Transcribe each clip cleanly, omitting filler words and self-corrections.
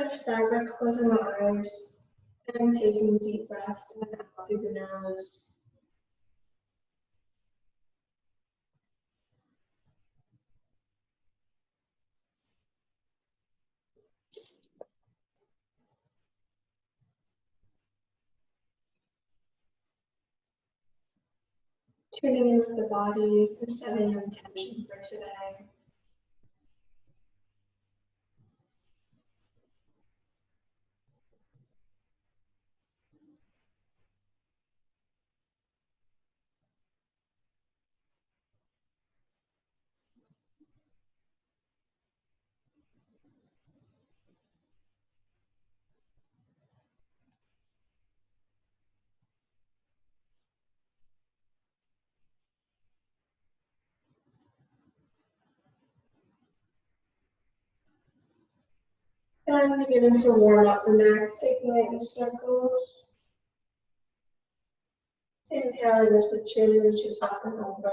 Other side, we're closing the eyes and taking deep breaths in and out through the nose. Tuning in with the body and setting an intention for today. And beginning to warm up the neck, taking it in circles. Inhaling as the chin reaches up and over.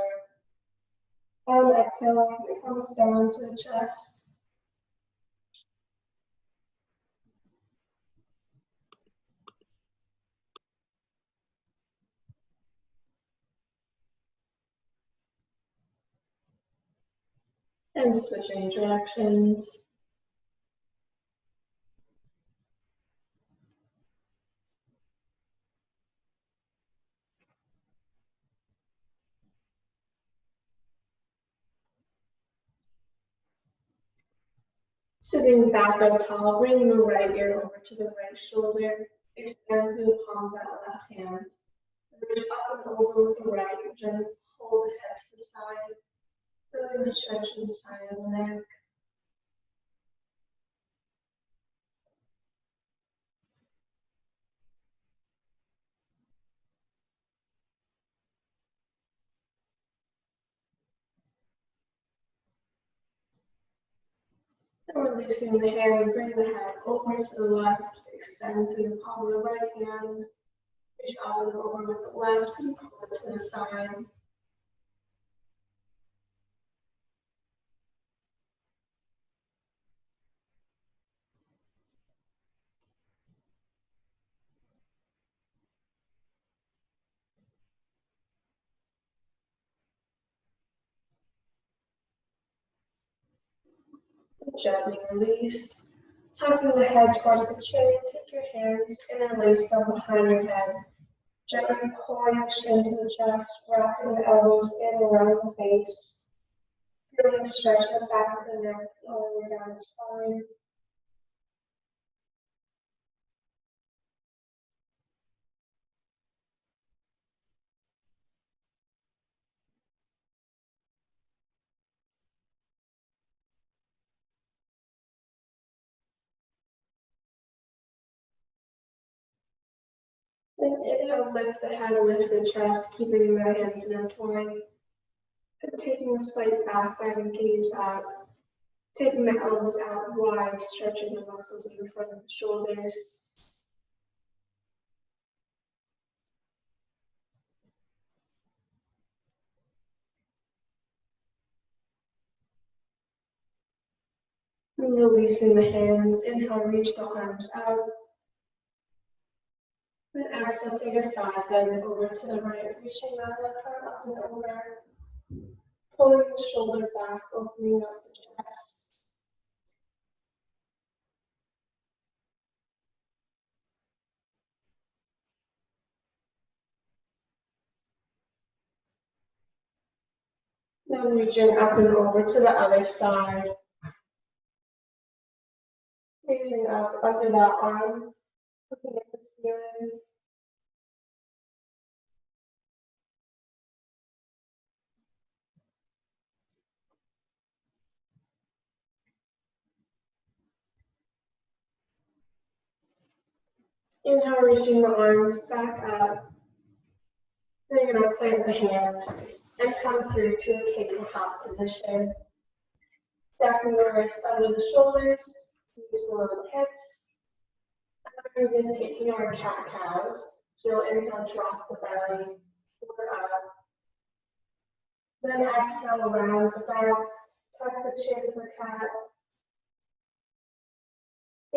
And exhaling as it comes down to the chest. And switching directions. Sitting back up tall, bringing the right ear over to the right shoulder. Extend through the palm of that left hand. Reach up and over with the right. Gently pull the head to the side. Feeling the stretch in the side of the neck. And releasing the hand, bring the head over to the left. Extend through the palm of the right hand. Reach up and over with the left and pull it to the side. Gently release. Tucking the head towards the chin, take your hands interlaced down behind your head. Gently pulling the chin to the chest, wrapping the elbows in and around the face. Feeling the stretch in the back of the neck, all the way down the spine. Then inhale, lift the head, lift the chest, keeping the hands intertwined. And taking a slight back bend and gaze out. Taking the elbows out wide, stretching the muscles in the front of the shoulders. And releasing the hands. Inhale, reach the arms out. Then exhale, take a side bend over to the right, reaching that left arm up and over. Pulling the shoulder back, opening up the chest. Then reaching up and over to the other side. Raising up under that arm, looking at the ceiling. Inhale, reaching the arms back up. Then you're going to plant the hands and come through to a tabletop position. Stacking the wrists under the shoulders, knees below the hips. And we're then taking our cat-cows. So inhale, drop the belly, look up. Then exhale around the back, tuck the chin for cat.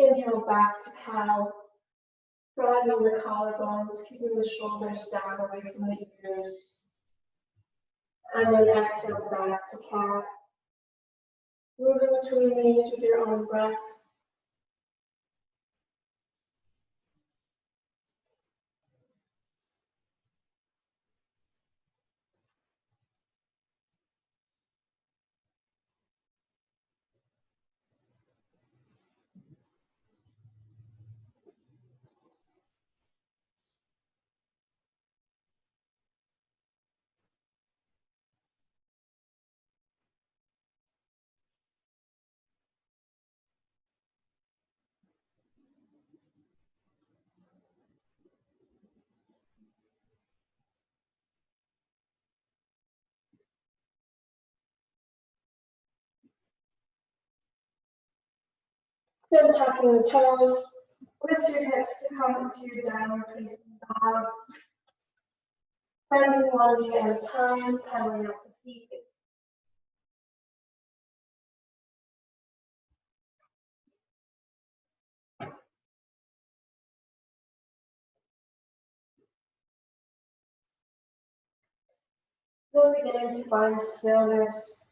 Inhale back to cow, broadening the collarbones, keeping the shoulders down away from the ears. And then exhale back to cat. Moving between these with your own breath. Then tucking the toes, lift your hips to come into your downward facing dog. Bending one knee at a time, pedaling up the feet. Then beginning to find stillness,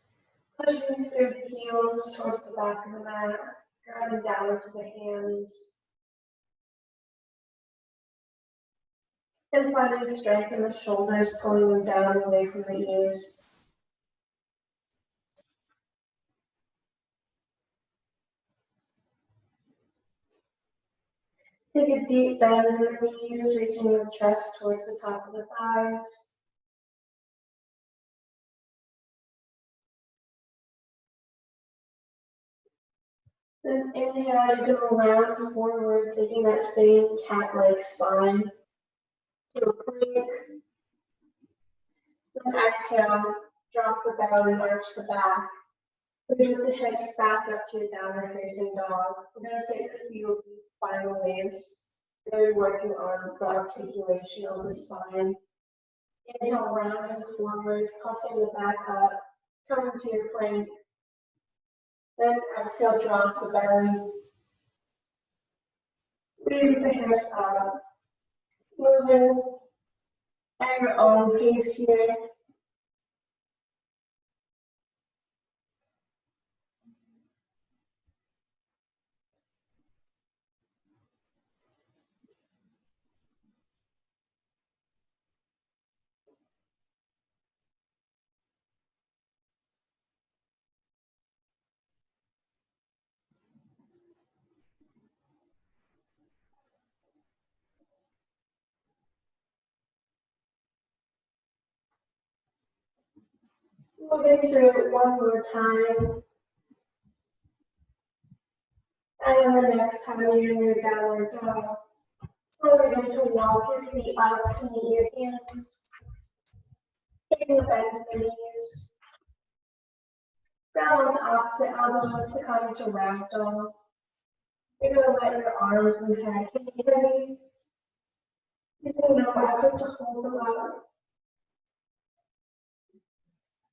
pushing through the heels towards the back of the mat, grounding down to the hands. And finding strength in the shoulders, pulling them down away from the ears. Take a deep bend in the knees, reaching your chest towards the top of the thighs. Then inhale, you're going to round forward, taking that same cat-like spine to a plank. Then exhale, drop the belly, arch the back. Bring the hips back up to your downward facing dog. We're going to take a few of these spinal waves, really working on the articulation of the spine. Inhale, rounding forward, puffing the back up, coming to your plank. Then exhale, drop the belly. Breathe the hips up. Moving at your own pace here. Moving through it one more time. And then the next time you're in your downward dog. So we're going to walk your feet up to meet your hands. Taking a bend to the knees. Ground onto opposite elbows to come into ragdoll. You're going to let your arms and head hang heavy. Using no effort to hold them up.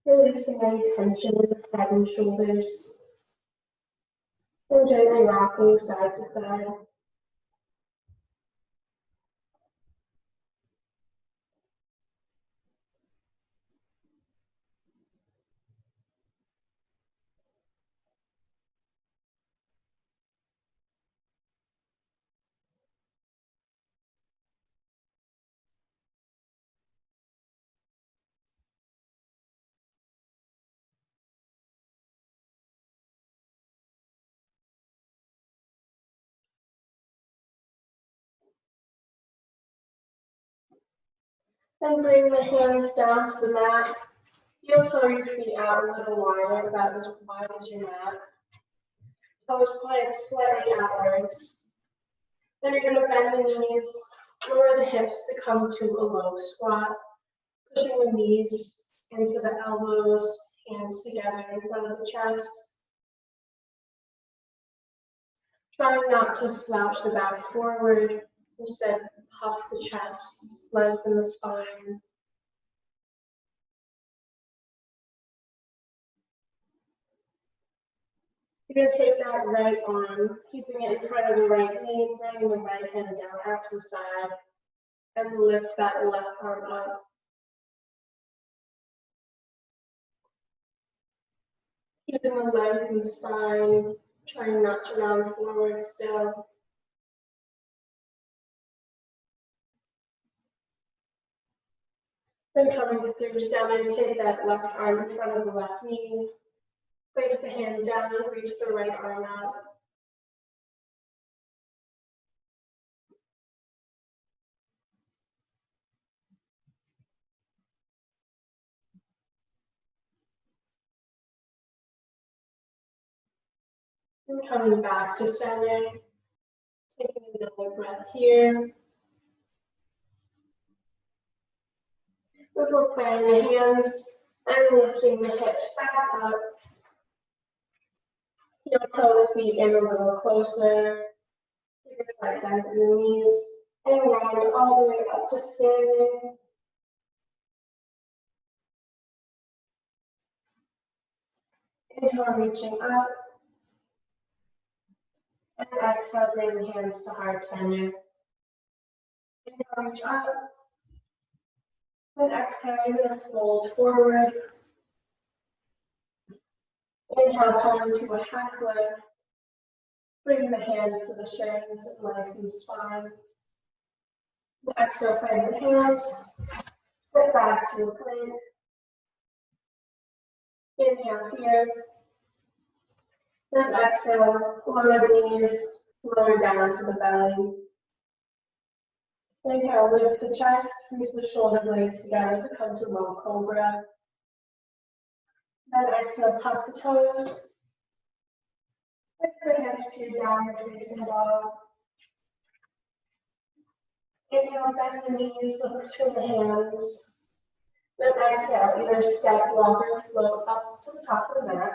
Releasing any tension in the head and shoulders. And gently rocking side to side. Then bring the hands down to the mat. Heel toe your feet out a little wider, about as wide as your mat. Toes point slightly outwards. Then you're going to bend the knees, lower the hips to come to a low squat. Pushing the knees into the elbows, hands together in front of the chest. Trying not to slouch the back forward, instead puff the chest, lengthen the spine. You're gonna take that right arm, keeping it in front of the right knee, bringing the right hand down out to the side, and lift that left arm up. Keeping the leg and spine, trying not to round forward still. Then coming through center, take that left arm in front of the left knee. Place the hand down, reach the right arm out. And coming back to center, taking another breath here. Before planting the hands and lifting the hips back up. Heel toe the feet in a little closer. Take a slight bend in the knees and round all the way up to standing. Inhale, reaching up. And exhale, bring the hands to heart center. Inhale, reach up. And exhale, you're going to fold forward. Inhale, come to a half lift. Bring the hands to the shins and lengthen the spine. Exhale, plant the hands. Step back to a plank. Inhale here. Then exhale, lower the knees, lower down to the belly. Inhale, lift the chest, squeeze the shoulder blades together to come to low cobra. Then exhale, tuck the toes. Lift the hips to your downward facing dog. Inhale, bend the knees, look between the hands. Then exhale, either step, walk, or float up to the top of the mat.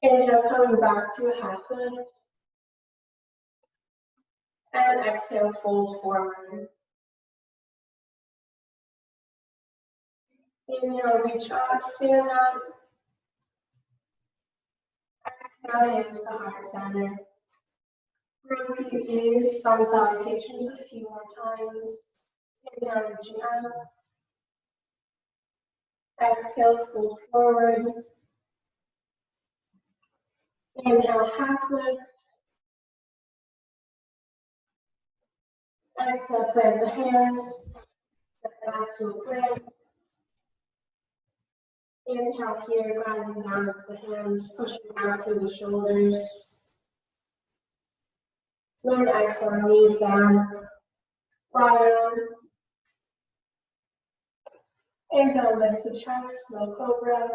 Inhale, coming back to a half lift. And exhale, fold forward. Inhale, reach up, stand up. Exhale, hands to heart center. Repeat these sun salutations a few more times. Inhale, reaching up. Exhale, fold forward. Inhale, half lift. Exhale, plant the hands. Step back to a plank. Inhale here, grounding down to the hands, pushing out through the shoulders. Then exhale, knees down. Fire. Inhale, lift the chest, low cobra.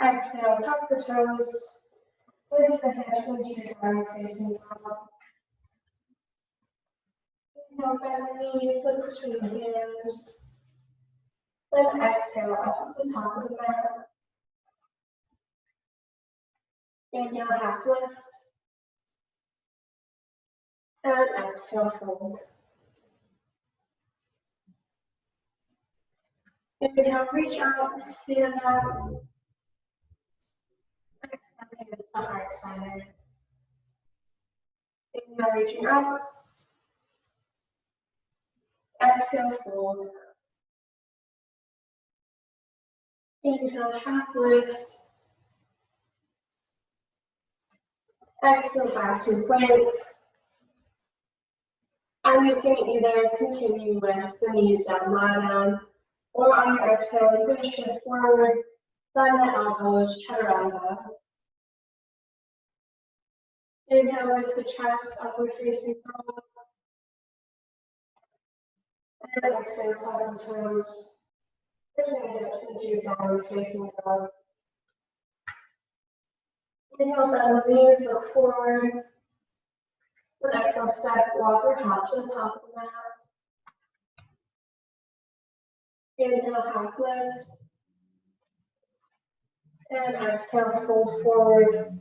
Exhale, tuck the toes. Lift the hips into your downward facing dog. Inhale, bend the knees, look between the hands. Then exhale up to the top of the mat. Inhale, half lift. And exhale, fold. Inhale, reach up, stand up. Exhale, hands to heart center. Inhale, reaching up. Exhale, fold. Inhale, half lift. Exhale, back to plank. And you can either continue with the knees down, lie down, or on your exhale, you're going to shift forward, bend the elbows, chaturanga. Inhale, lift the chest, upward facing dog. And exhale, tuck the toes. Pushing the hips into your downward facing dog. Inhale, bend the knees, look forward. Then exhale, step, walk, or hop to the top of the mat. Inhale, half lift. And exhale, fold forward.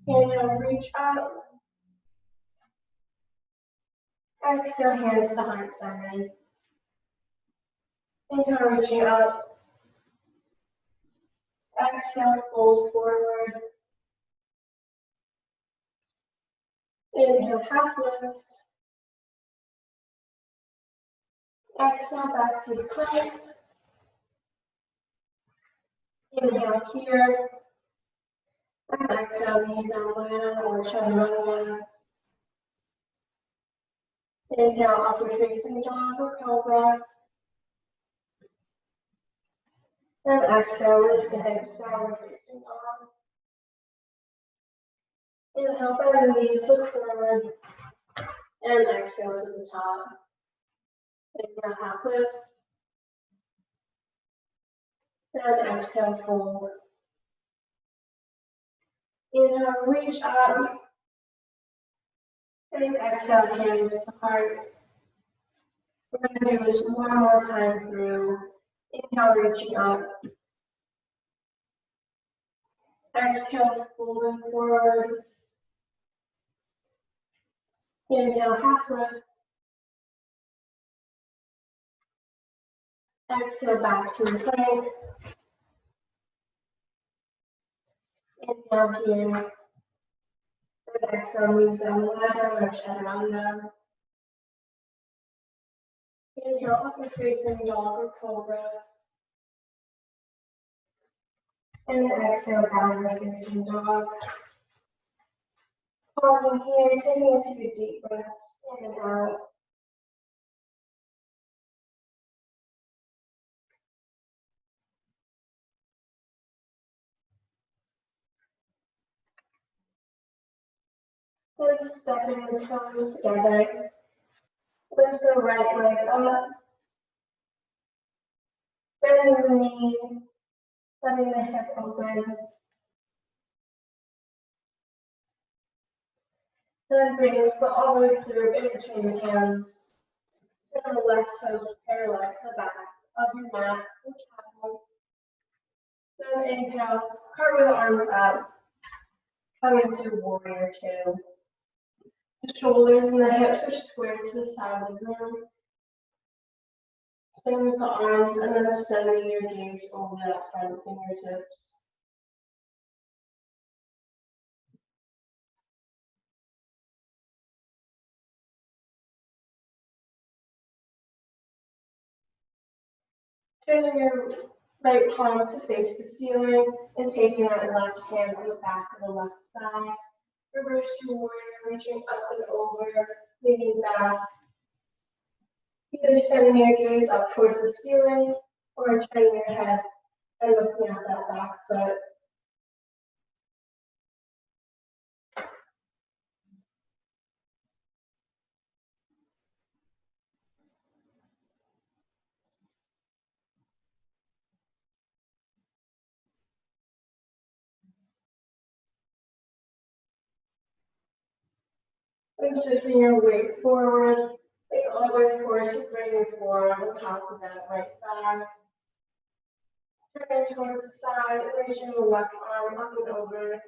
Inhale, reach up. Exhale, hands to heart center. Inhale, reaching up. Exhale, fold forward. Inhale, half lift. Exhale, back to the plank. Inhale here. And exhale, knees down, banana or chaturanga. Inhale, upward facing dog or cobra. And exhale, lift the hips, downward facing dog. Inhale, bend the knees, look forward. And exhale to the top. Inhale, half lift. And exhale, fold. Inhale, reach up. And exhale, hands to heart. We're going to do this one more time through. Inhale, reaching up. Exhale, folding forward. Inhale, half lift. Exhale, back to the plank. Inhale here. And exhale, knees down, ladder or chaturanga. Inhale, upward facing dog or cobra. And then exhale, downward facing dog. Pausing here, taking a few deep breaths in and out. Then stepping the toes together. Lift the right leg up. Bending the knee, letting the hip open. Then bringing the foot all the way through in between the hands. Turn the left toes parallel to the back of your mat or towel. Then inhale, cartwheel the arms up. Come into warrior two. The shoulders and the hips are squared to the side of the room. Same with the arms and then sending your gaze over that front fingertips. Turning your right palm to face the ceiling and taking that left hand on the back of the left thigh. Reverse your warrior, reaching up and over, leaning back. Either sending your gaze up towards the ceiling or turning your head and looking at that back foot. And shifting your weight forward, take all the way forward to bring your forearm on top of that right thigh. Turning towards the side and reaching the left arm up and over.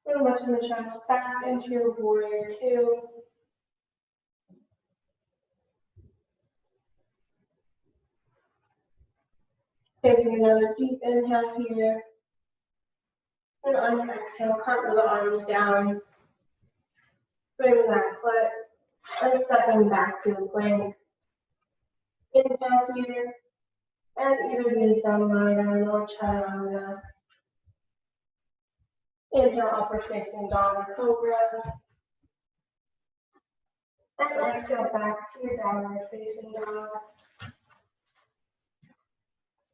And lifting the chest back into your warrior two. Taking another deep inhale here. And on your exhale, cartwheel the arms down. Bringing that foot and stepping back to the plank. Inhale here. And either knees down, lie down, or chaturanga. Inhale, upward facing dog or cobra. And exhale back to your downward facing dog.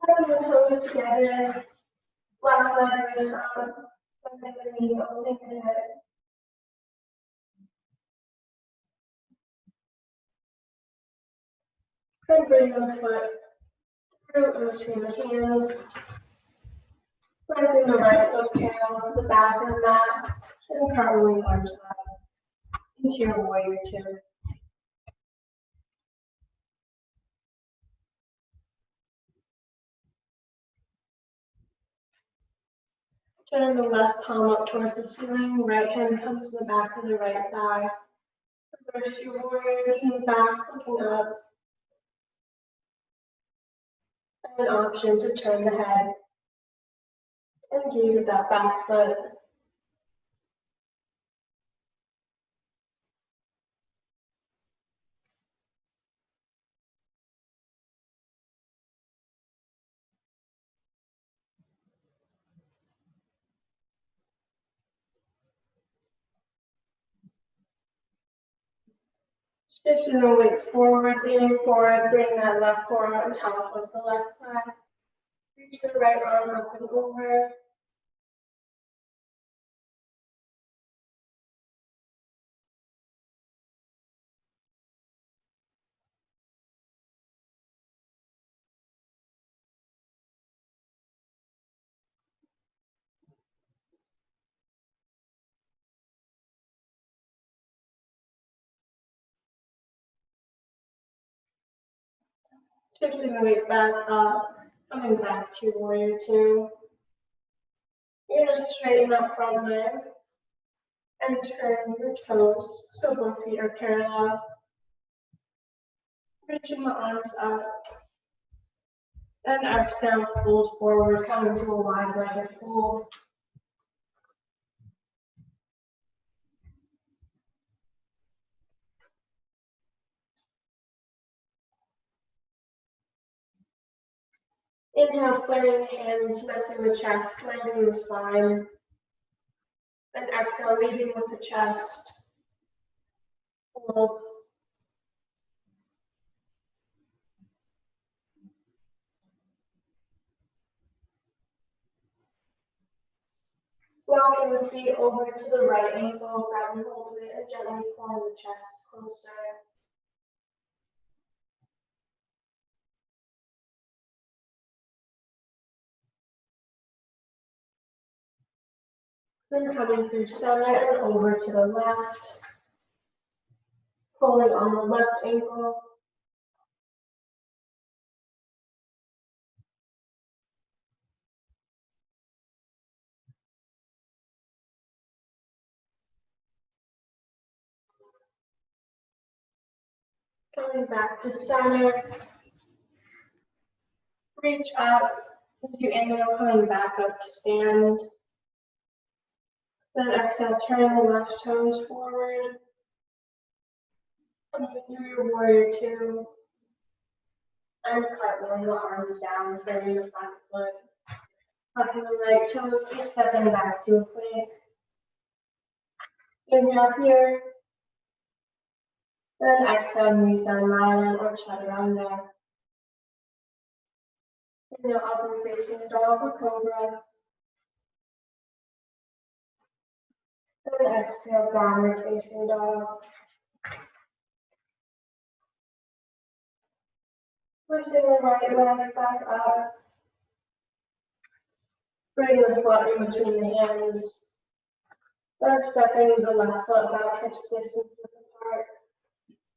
Stepping the toes together. Left leg raise up. Bending the knee, opening the head. Then bring the foot through in between the hands. Planting the right foot parallel to the back of the mat and cartwheeling arms up into your warrior two. Turn the left palm up towards the ceiling, right hand comes to the back of the right thigh. Reverse your warrior, leaning back, looking up. And an option to turn the head and gaze at that back foot. Shifting the weight forward, leaning forward, bring that left forearm on top of the left thigh. Reach the right arm up and over. Shifting the weight back up, coming back to warrior two. You're going to straighten up from there and turn your toes so both feet are parallel. Reaching the arms up. And exhale, fold forward, coming to a wide-legged fold. Inhale, planting hands, connecting the chest, lengthening the spine. And exhale, leading with the chest. Hold. Walking the feet over to the right ankle, grabbing hold of it and gently pulling the chest closer. Then coming through center and over to the left. Pulling on the left ankle. Coming back to center. Reach up as you inhale, coming back up to stand. Then exhale, turn the left toes forward. Coming through your warrior two. And cartwheeling the arms down, turning the front foot. Tucking the right toes and stepping back to a plank. Inhale here. Then exhale, Nisan or Chaturanga. Inhale, upward facing dog or cobra. Then exhale, downward facing dog. Lifting the right leg back up. Bring the foot in between the hands. Then stepping the left foot about hips distance apart.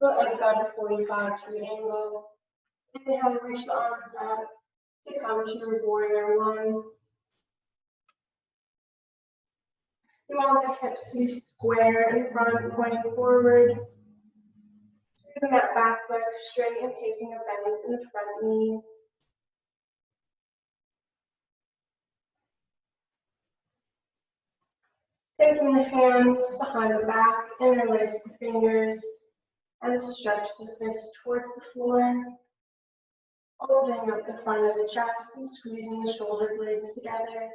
Foot at about a 45-degree angle. Inhale, reach the arms up to come to your warrior one. You want the hips to be square in front, pointing forward. Using that back leg straight and taking a bend in the front knee. Taking the hands behind the back, interlace the fingers, and stretch the fist towards the floor. Holding up the front of the chest and squeezing the shoulder blades together.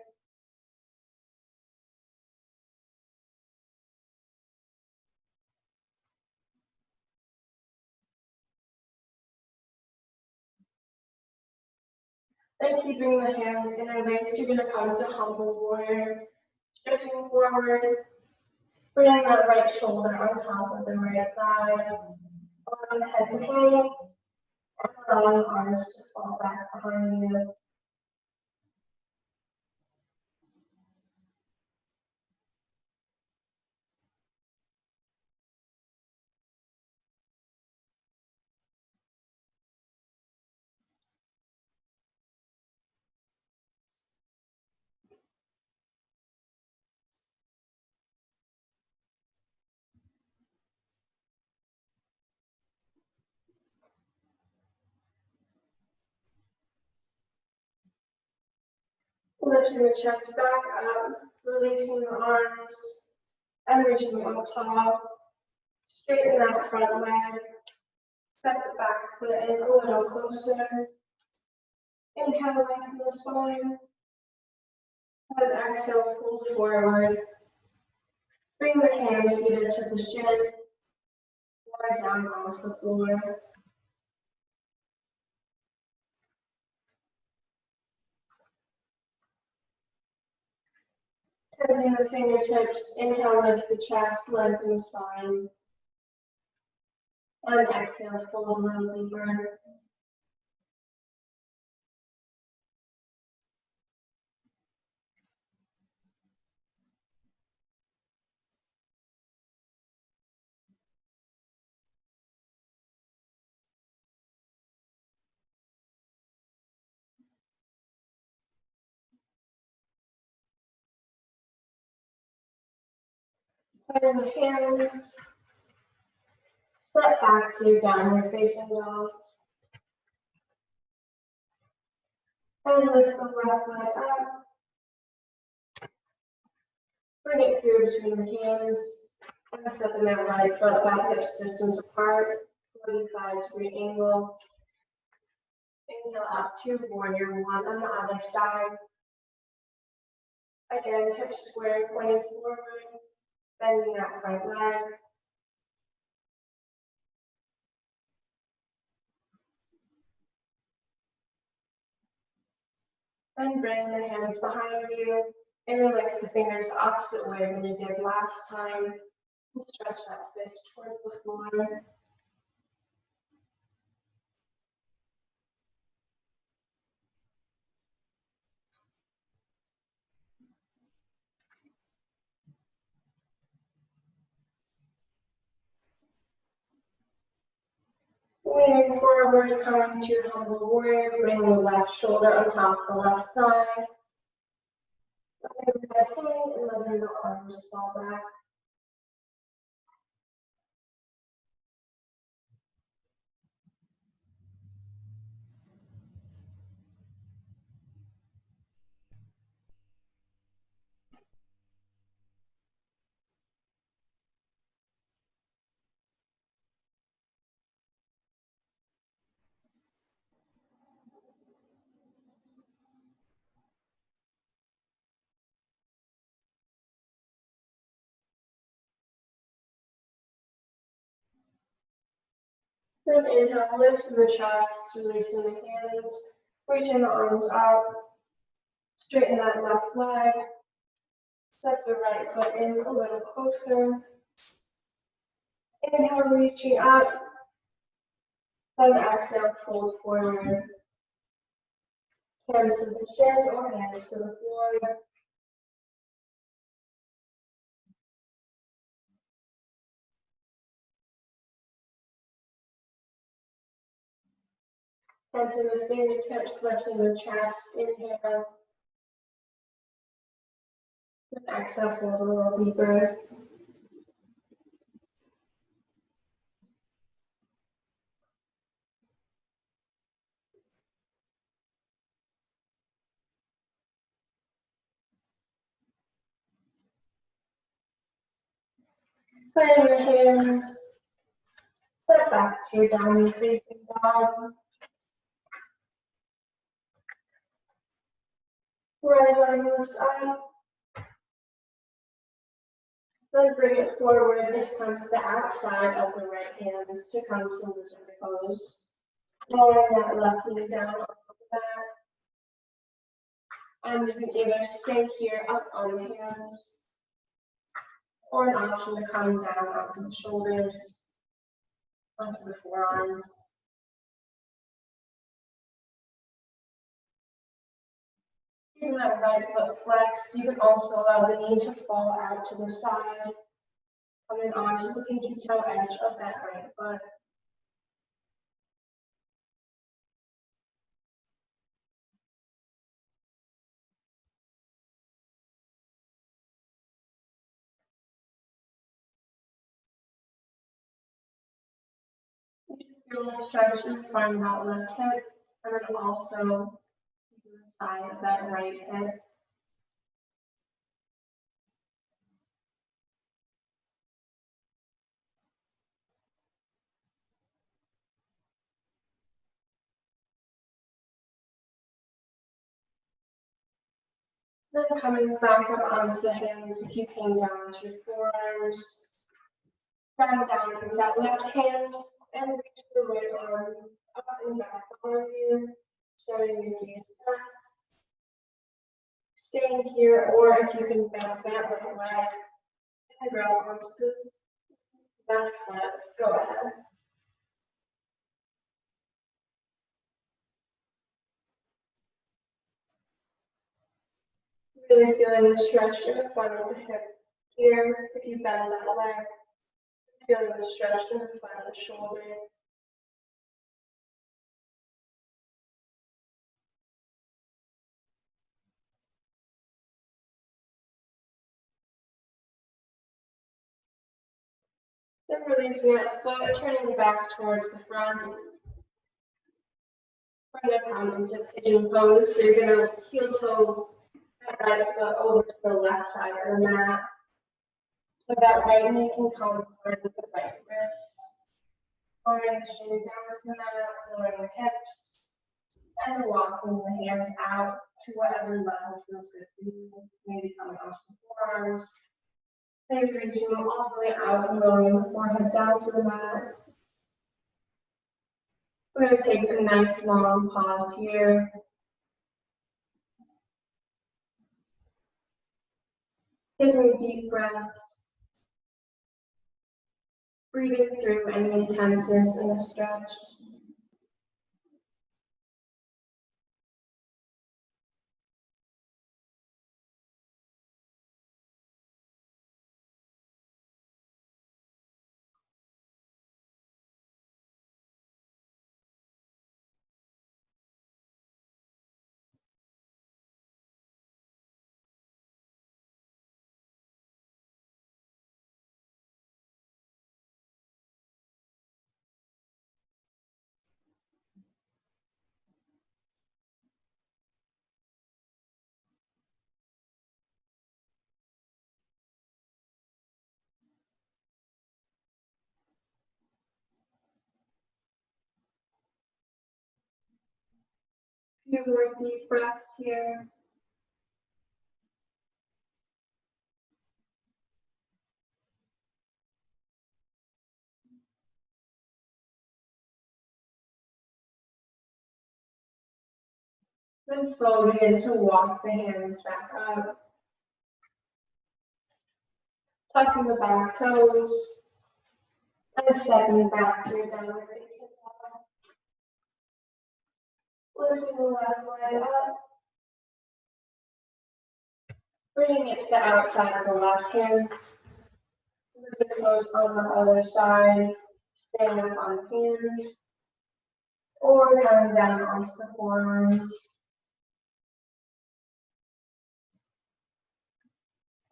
Then keeping the hands interlaced, you're going to come to humble warrior. Stretching forward, bringing that right shoulder on top of the right thigh, allowing the head to hang, and allowing arms to fall back behind you. Lifting the chest back up, releasing the arms, and reaching up top. Straighten that front leg. Step the back foot in a little closer. Inhale, lengthen the spine. And exhale, fold forward. Bring the hands either to the shin or down onto the floor. Tensing the fingertips, inhale, lift the chest, lengthen the spine. And exhale, fold a little deeper. Putting the hands, step back to your downward facing dog. And lift the left leg up. Bring it through between the hands. And stepping that right foot about hips distance apart, 45-degree angle. Inhale up to warrior one on the other side. Again, hips square, pointing forward, bending that front leg. And bring the hands behind you. Interlace the fingers the opposite way than you did last time. And stretch that fist towards the floor. Leaning forward, coming to your humble warrior, bring the left shoulder on top of the left thigh. Letting the head hang and letting the arms fall back. Then inhale, lift the chest, releasing the hands, reaching the arms out, straighten that left leg, step the right foot in a little closer. Inhale, reaching up, then exhale, fold forward. Hands to the shin or hands to the floor. Tensing the fingertips, lifting the chest, inhale. And exhale, fold a little deeper. Plant your hands, step back to your downward facing dog. Right arm moves up. Then bring it forward, this time to the outside of the right hand to come to lizard pose. Lowering that left knee down onto the mat. And you can either stay here up on the hands, or an option to come down onto the shoulders, onto the forearms. Keeping that right foot flexed, you can also allow the knee to fall out to the side, coming onto the pinky toe edge of that right foot. Feel the stretch in front of that left hip, and then also the side of that right hip. Then coming back up onto the hands, if you came down to your forearms, round down into that left hand, and reach the right arm up and back behind you, starting your gaze back. Staying here, or if you can bend that right leg and grab onto the left foot, go ahead. Really feeling the stretch in the front of the hip here. If you bend that leg, feeling the stretch in the front of the shoulder. Then releasing that foot, turning back towards the front. We're going to come into pigeon pose. So you're going to heel toe that right foot over to the left side of the mat. So that right knee can come forward with the right wrist. Lowering the shoulder down to the mat, lowering the hips, and walking the hands out to whatever level feels good for you. Maybe coming onto the forearms. Maybe reaching all the way out and lowering the forehead down to the mat. We're going to take a nice long pause here. Taking deep breaths. Breathing through any tenseness in the stretch. Few more deep breaths here. Then slowly begin to walk the hands back up. Tucking the back toes. And stepping back to your downward facing dog. Lifting the left leg up. Bringing it to the outside of the left hand. Lifting close on the other side. Staying up on hands. Or coming down onto the forearms.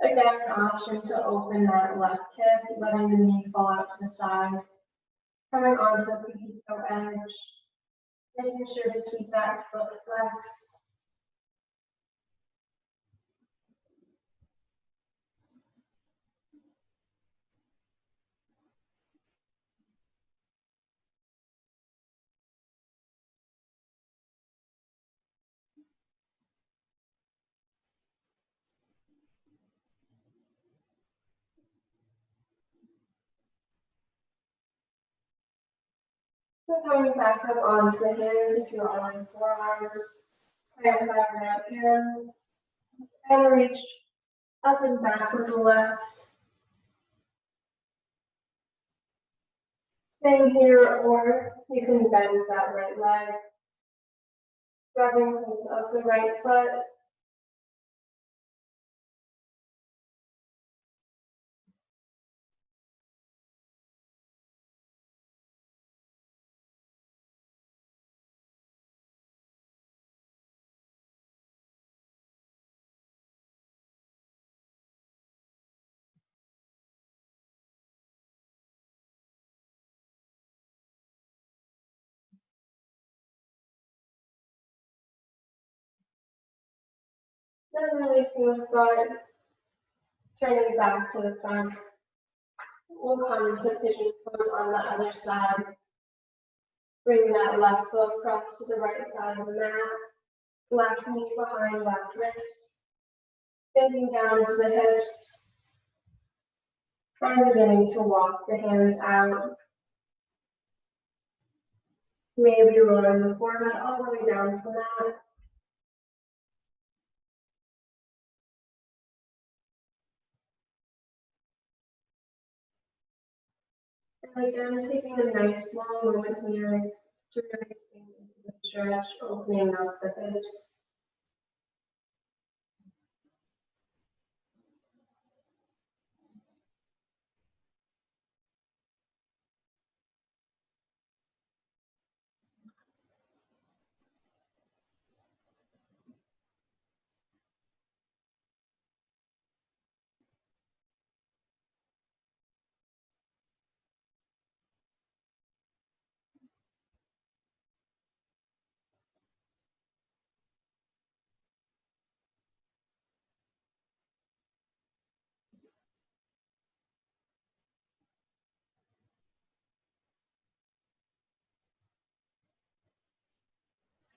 Again, an option to open that left hip, letting the knee fall out to the side. Coming onto the pinky toe edge. Making sure to keep that foot flexed. Then coming back up onto the hands if you're on forearms. Hand by right hand. And reach up and back with the left. Same here, or you can bend that right leg. Grabbing hold of the right foot. Then releasing the foot, turning back to the front. We'll come into pigeon pose on the other side. Bring that left foot across to the right side of the mat. Left knee behind left wrist. Sinking down to the hips, and beginning to walk the hands out. Maybe rolling the forehead all the way down to the mat. And again, taking a nice long moment here to really sink into the stretch, opening up the hips.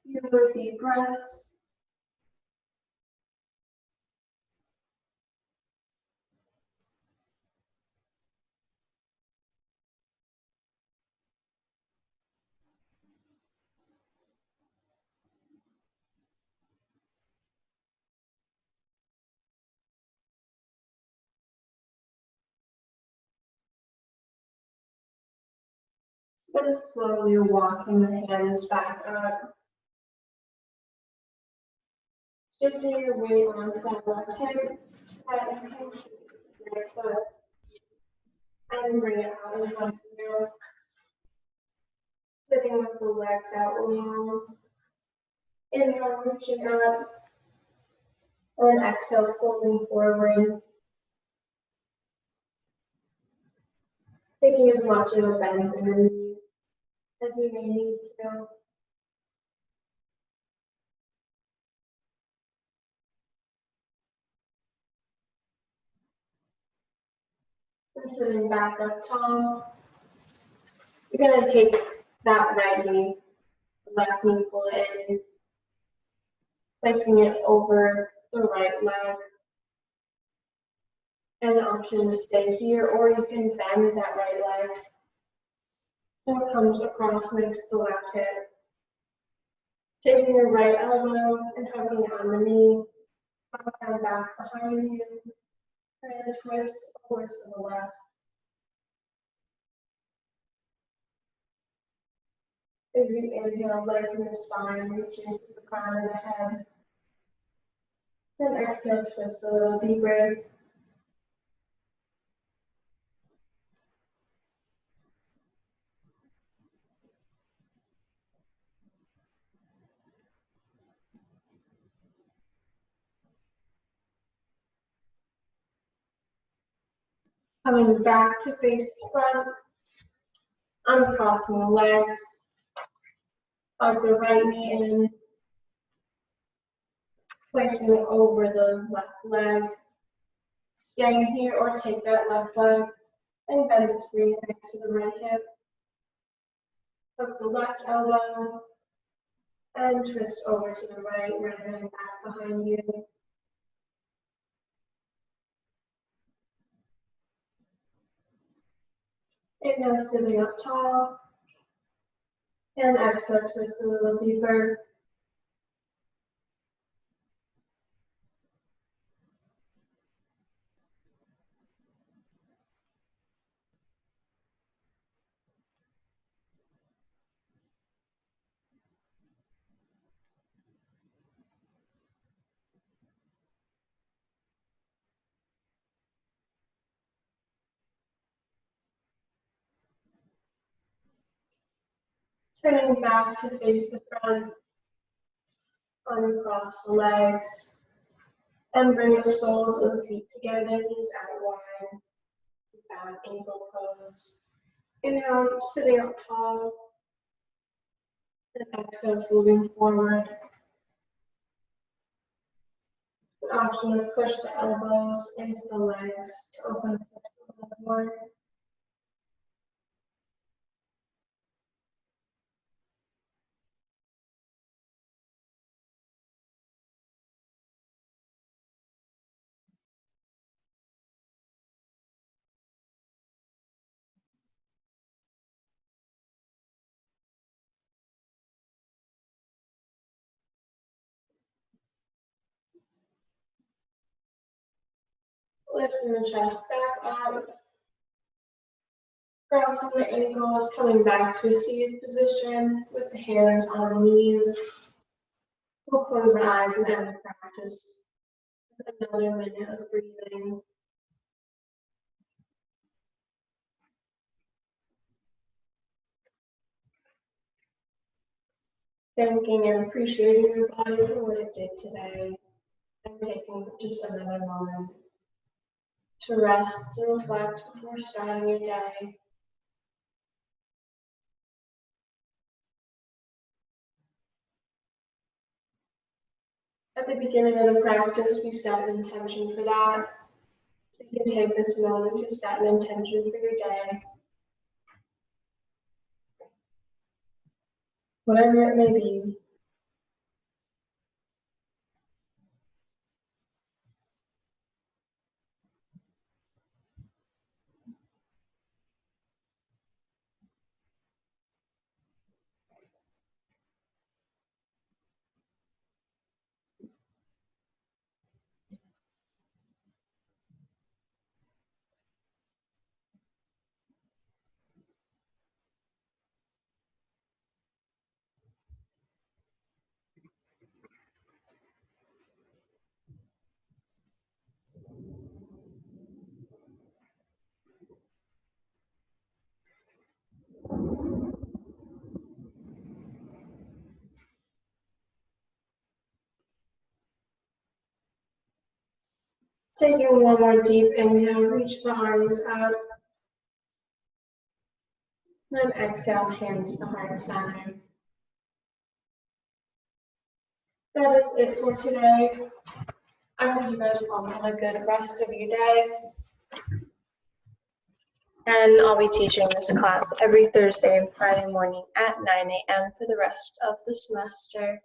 Few more deep breaths. And slowly walking the hands back up. Shifting your weight onto that left hip, and continue to your foot. And bring it out in front of you. Sitting with the legs out long. Inhale, reaching up. And exhale, folding forward. Taking as much of a bend in the knees as you may need to. And sitting back up tall. You're going to take that right knee, left knee, pull it in, placing it over the right leg. And an option to stay here, or you can bend that right leg. So it comes across next to the left hip. Taking your right elbow and hugging it on the knee, and back behind you, and twist over to the left. As you inhale, lengthen the spine, reaching to the crown of the head. Then exhale, twist a little deeper. Coming back to face the front, uncrossing the legs, hug the right knee in, placing it over the left leg, staying here or take that left leg and bend the screen next to the right hip. Hook the left elbow and twist over to the right, right hand back behind you. Inhale, sitting up tall, and exhale, twist a little deeper. Turning back to face the front, uncross the legs, and bring the soles of the feet together, knees out wide, back ankle pose. Inhale, sitting up tall, and exhale, moving forward. An option to push the elbows into the legs to open the hips a little more. lifting the chest back up, crossing the ankles, coming back to a seated position with the hands on the knees. We'll close the eyes and end the practice with another minute of breathing. Thanking and appreciating your body for what it did today, and taking just another moment to rest and reflect before starting your day. At the beginning of the practice, we set an intention for that. So you can take this moment to set an intention for your day, whatever it may be. Taking one more deep inhale, reach the arms out. Then exhale, hands to heart center. That is it for today. I hope you guys all have a good rest of your day. And I'll be teaching this class every Thursday and Friday morning at 9 a.m. for the rest of the semester.